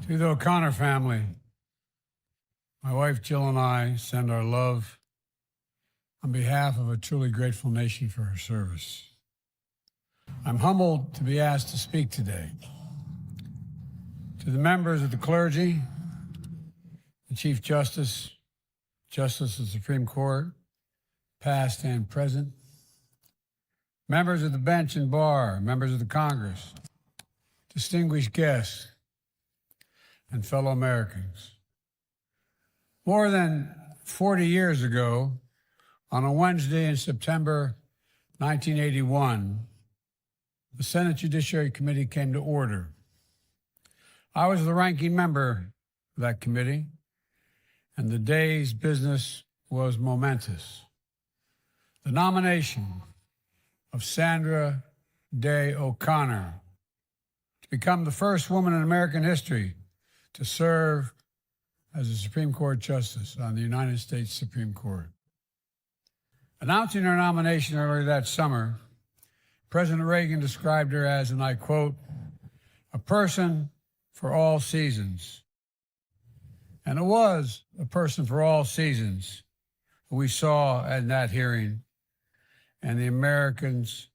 To the O'Connor family, my wife Jill and I send our love on behalf of a truly grateful nation for her service. I'm humbled to be asked to speak today. To the members of the clergy, the Chief Justice, Justice of the Supreme Court, past and present, members of the bench and bar, members of the Congress, distinguished guests, and fellow Americans. More than 40 years ago, on a Wednesday in September 1981, the Senate Judiciary Committee came to order. I was the ranking member of that committee, and the day's business was momentous. The nomination of Sandra Day O'Connor to become the first woman in American history to serve as a Supreme Court Justice on the United States Supreme Court. Announcing her nomination earlier that summer, President Reagan described her as, and I quote, "a person for all seasons." And it was a person for all seasons who we saw at that hearing, and the Americans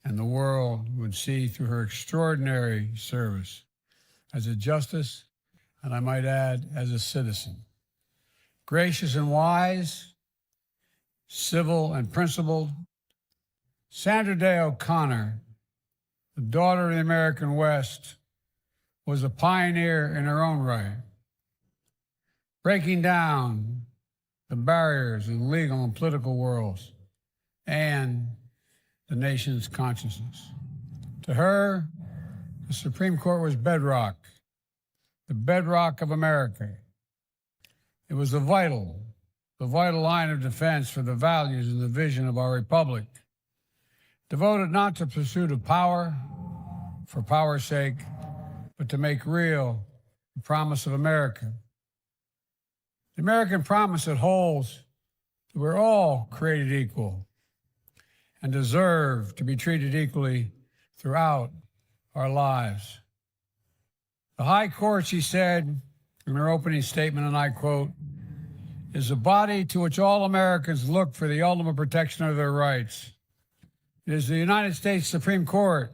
and the world would see through her extraordinary service as a justice, and I might add, as a citizen. Gracious and wise, civil and principled, Sandra Day O'Connor, the daughter of the American West, was a pioneer in her own right, breaking down the barriers in legal and political worlds and the nation's consciousness. To her, the Supreme Court was bedrock, the bedrock of America. It was the vital line of defense for the values and the vision of our republic, devoted not to pursuit of power for power's sake, but to make real the promise of America. The American promise that holds that we're all created equal and deserve to be treated equally throughout our lives. The High Court, she said in her opening statement, and I quote, "is a body to which all Americans look for the ultimate protection of their rights. It is the United States Supreme Court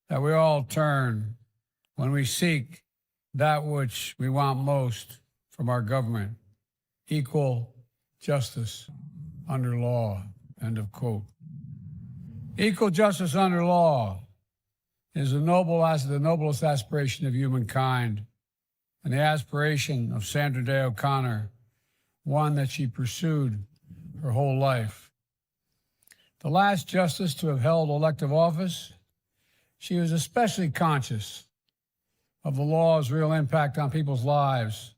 that we all turn when we seek that which we want most from our government, equal justice under law," end of quote. Equal justice under law is the noblest aspiration of humankind, and the aspiration of Sandra Day O'Connor, one that she pursued her whole life. The last justice to have held elective office, she was especially conscious of the law's real impact on people's lives.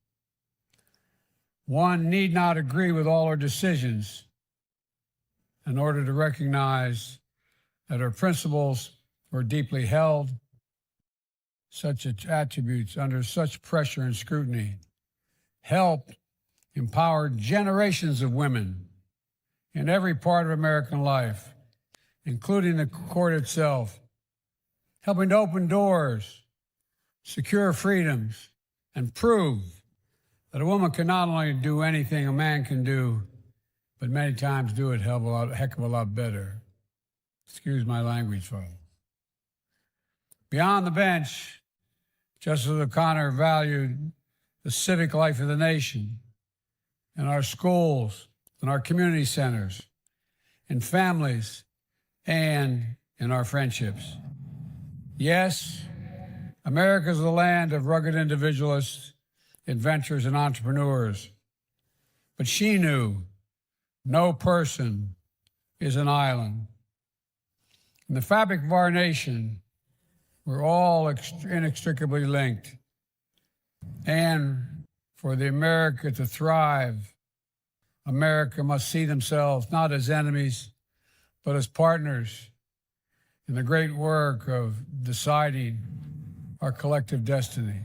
One need not agree with all her decisions in order to recognize that her principles were deeply held. Such attributes under such pressure and scrutiny helped empower generations of women in every part of American life, including the court itself, helping to open doors, secure freedoms, and prove that a woman can not only do anything a man can do, but many times do it a heck of a lot better. Excuse my language, folks. Beyond the bench, Justice O'Connor valued the civic life of the nation, in our schools, in our community centers, in families, and in our friendships. Yes, America is the land of rugged individualists, adventurers, and entrepreneurs. But she knew no person is an island. In the fabric of our nation, we're all inextricably linked. And for the America to thrive, America must see themselves not as enemies, but as partners in the great work of deciding our collective destiny.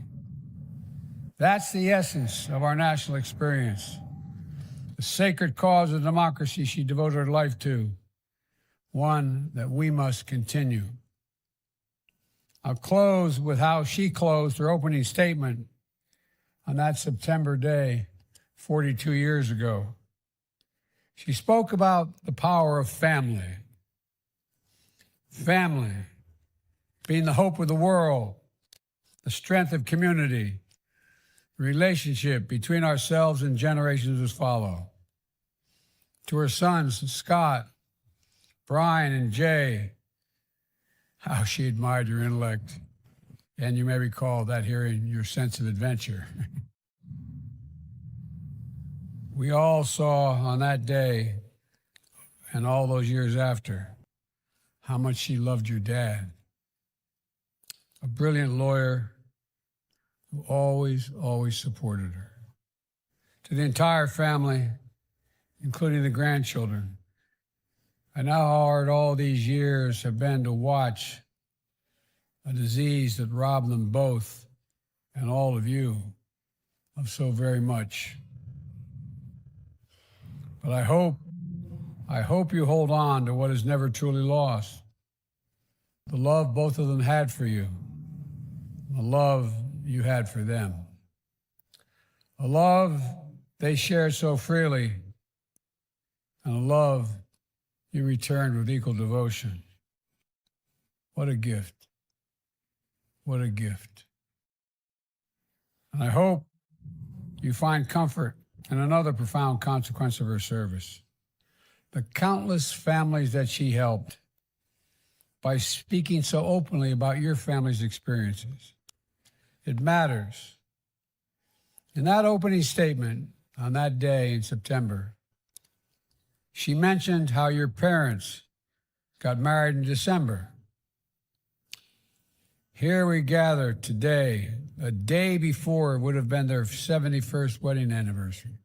That's the essence of our national experience, the sacred cause of democracy she devoted her life to, one that we must continue. I'll close with how she closed her opening statement on that September day 42 years ago. She spoke about the power of family. Family being the hope of the world, the strength of community, the relationship between ourselves and generations that follow. To her sons, Scott, Brian, and Jay, how she admired your intellect. And you may recall that hearing your sense of adventure. We all saw on that day and all those years after how much she loved your dad, a brilliant lawyer who always supported her. To the entire family, including the grandchildren, I know how hard all these years have been to watch a disease that robbed them both and all of you of so very much. But I hope you hold on to what is never truly lost. The love both of them had for you, the love you had for them. A love they shared so freely, and a love you returned with equal devotion. What a gift. What a gift. And I hope you find comfort in another profound consequence of her service. The countless families that she helped by speaking so openly about your family's experiences. It matters. In that opening statement on that day in September, she mentioned how your parents got married in December. Here we gather today, a day before it would have been their 71st wedding anniversary.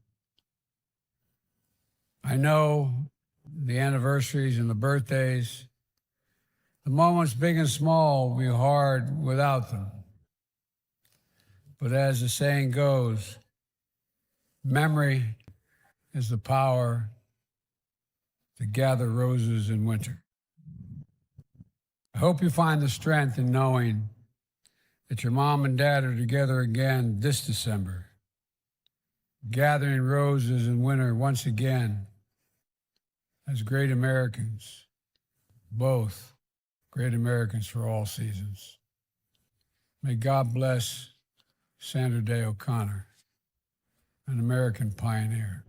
I know the anniversaries and the birthdays, the moments big and small will be hard without them. But as the saying goes, memory is the power to gather roses in winter. I hope you find the strength in knowing that your mom and dad are together again this December, gathering roses in winter once again as great Americans, both great Americans for all seasons. May God bless Sandra Day O'Connor, an American pioneer.